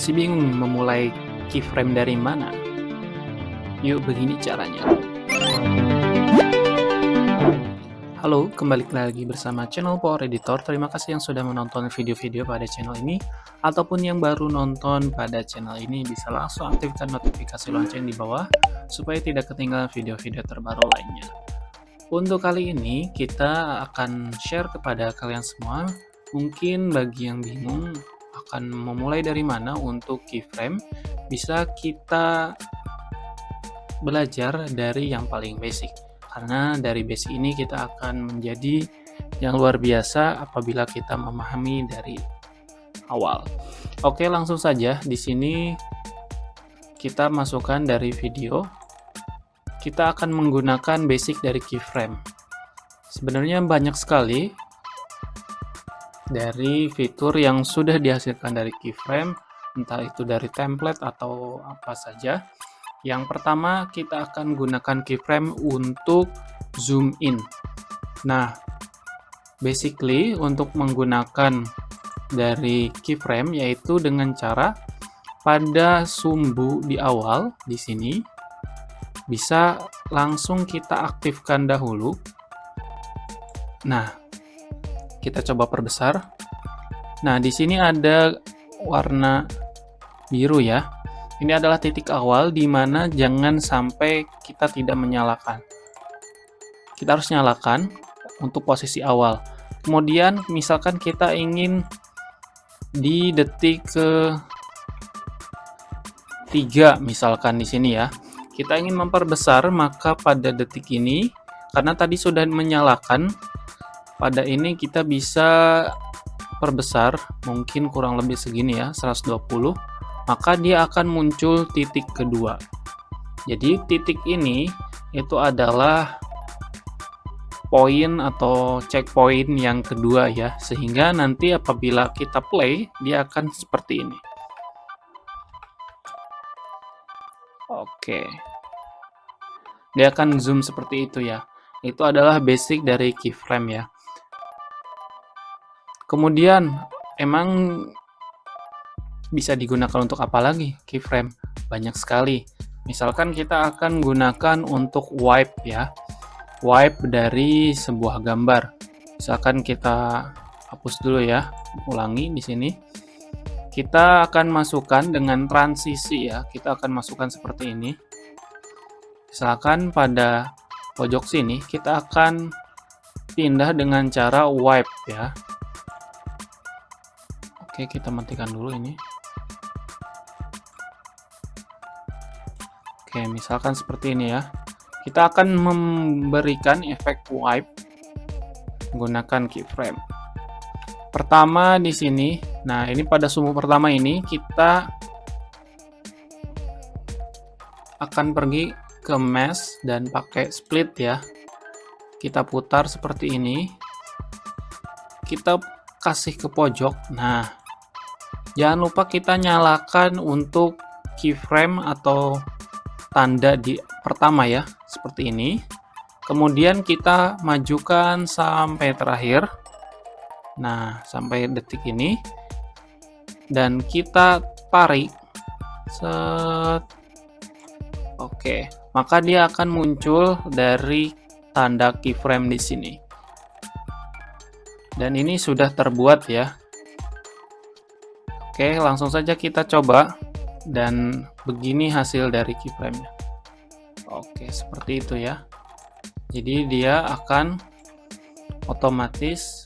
Masih bingung memulai keyframe dari mana? Yuk begini caranya. Halo, kembali lagi bersama channel Power Editor. Terima kasih yang sudah menonton video-video pada channel ini, ataupun yang baru nonton pada channel ini bisa langsung aktifkan notifikasi lonceng di bawah supaya tidak ketinggalan video-video terbaru lainnya. Untuk kali ini kita akan share kepada kalian semua, mungkin bagi yang bingung akan memulai dari mana untuk keyframe, bisa kita belajar dari yang paling basic. Karena dari basic ini kita akan menjadi yang luar biasa apabila kita memahami dari awal. Oke, langsung saja di sini kita masukkan dari video. Kita akan menggunakan basic dari keyframe. Sebenarnya banyak sekali dari fitur yang sudah dihasilkan dari keyframe, entah itu dari template atau apa saja. Yang pertama, kita akan gunakan keyframe untuk zoom in. Nah, basically untuk menggunakan dari keyframe yaitu dengan cara pada sumbu di awal di sini bisa langsung kita aktifkan dahulu. Nah, kita coba perbesar. Nah, di sini ada warna biru ya. Ini adalah titik awal di mana jangan sampai kita tidak menyalakan. Kita harus nyalakan untuk posisi awal. Kemudian misalkan kita ingin di detik ke 3 misalkan di sini ya. Kita ingin memperbesar, maka pada detik ini karena tadi sudah menyalakan, pada ini kita bisa perbesar mungkin kurang lebih segini ya, 120. Maka dia akan muncul titik kedua. Jadi titik ini itu adalah poin atau checkpoint yang kedua ya, sehingga nanti apabila kita play dia akan seperti ini. Oke, dia akan zoom seperti itu ya. Itu adalah basic dari keyframe ya. Kemudian emang bisa digunakan untuk apa lagi keyframe? Banyak sekali. Misalkan kita akan gunakan untuk wipe ya. Wipe dari sebuah gambar. Misalkan kita hapus dulu ya. Ulangi di sini. Kita akan masukkan dengan transisi ya. Kita akan masukkan seperti ini. Misalkan pada pojok sini kita akan pindah dengan cara wipe ya. Oke, kita matikan dulu ini. Oke, misalkan seperti ini ya. Kita akan memberikan efek wipe menggunakan keyframe. Pertama di sini, nah ini pada sumbu pertama ini kita akan pergi ke mesh dan pakai split ya. Kita putar seperti ini. Kita kasih ke pojok. Nah, jangan lupa kita nyalakan untuk keyframe atau tanda di pertama ya, seperti ini. Kemudian kita majukan sampai terakhir. Nah, sampai detik ini. Dan kita tarik. Set. Oke, maka dia akan muncul dari tanda keyframe di sini. Dan ini sudah terbuat ya. Oke, langsung saja kita coba. Dan begini hasil dari keyframe-nya. Oke, seperti itu ya. Jadi dia akan otomatis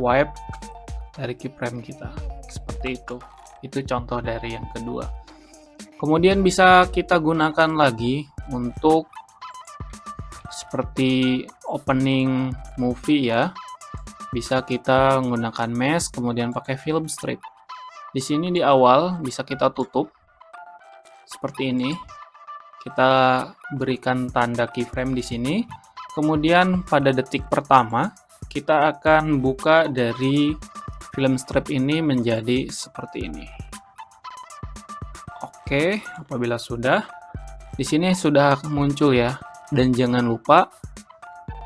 wipe dari keyframe kita. Seperti itu. Itu contoh dari yang kedua. Kemudian bisa kita gunakan lagi untuk seperti opening movie ya. Bisa kita menggunakan mesh, kemudian pakai film strip. Di sini di awal bisa kita tutup seperti ini. Kita berikan tanda keyframe di sini. Kemudian pada detik pertama kita akan buka dari film strip ini menjadi seperti ini. Oke, apabila sudah, di sini sudah muncul ya. Dan jangan lupa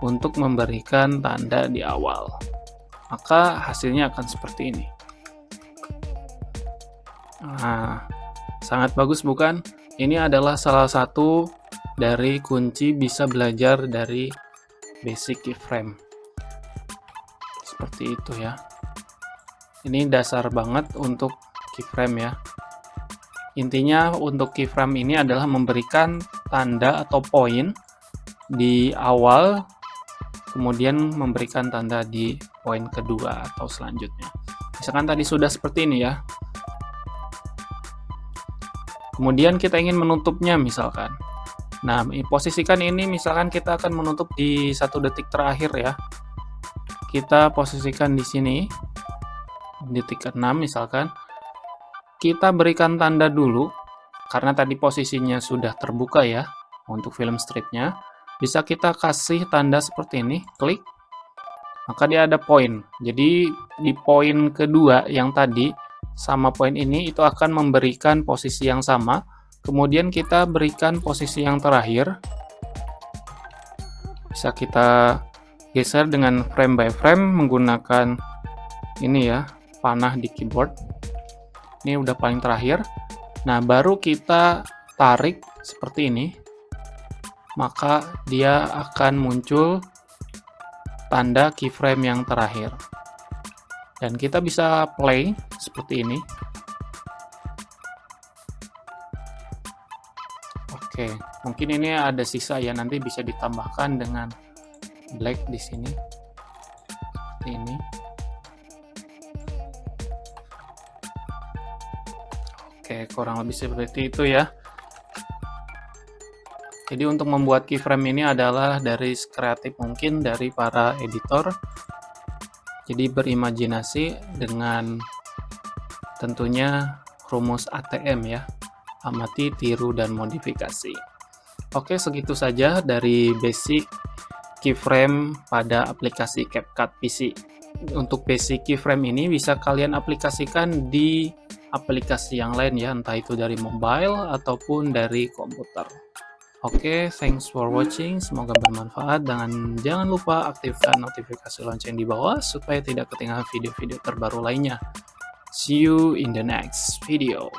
untuk memberikan tanda di awal. Maka hasilnya akan seperti ini. Nah, sangat bagus bukan? Ini adalah salah satu dari kunci bisa belajar dari basic keyframe. Seperti itu ya. Ini dasar banget untuk keyframe ya. Intinya untuk keyframe ini adalah memberikan tanda atau poin di awal, kemudian memberikan tanda di poin kedua atau selanjutnya. Misalkan tadi sudah seperti ini ya. Kemudian kita ingin menutupnya misalkan. Nah, posisikan ini misalkan kita akan menutup di 1 detik terakhir ya. Kita posisikan di sini, detik ke-6 misalkan. Kita berikan tanda dulu, karena tadi posisinya sudah terbuka ya, untuk film stripnya. Bisa kita kasih tanda seperti ini, klik, maka dia ada poin. Jadi di poin kedua yang tadi, sama poin ini itu akan memberikan posisi yang sama. Kemudian kita berikan posisi yang terakhir. Bisa kita geser dengan frame by frame menggunakan ini ya, panah di keyboard. Ini udah paling terakhir. Nah, baru kita tarik seperti ini. Maka dia akan muncul tanda keyframe yang terakhir. Dan kita bisa play seperti ini. Oke, mungkin ini ada sisa ya, nanti bisa ditambahkan dengan black di sini. Seperti ini. Oke, kurang lebih seperti itu ya. Jadi untuk membuat keyframe ini adalah dari sekreatif mungkin dari para editor. Jadi berimajinasi dengan tentunya rumus ATM ya. Amati, tiru, dan modifikasi. Oke, segitu saja dari basic keyframe pada aplikasi CapCut PC. Untuk basic keyframe ini bisa kalian aplikasikan di aplikasi yang lain ya, entah itu dari mobile ataupun dari komputer. Oke, thanks for watching, semoga bermanfaat, dan jangan lupa aktifkan notifikasi lonceng di bawah supaya tidak ketinggalan video-video terbaru lainnya. See you in the next video.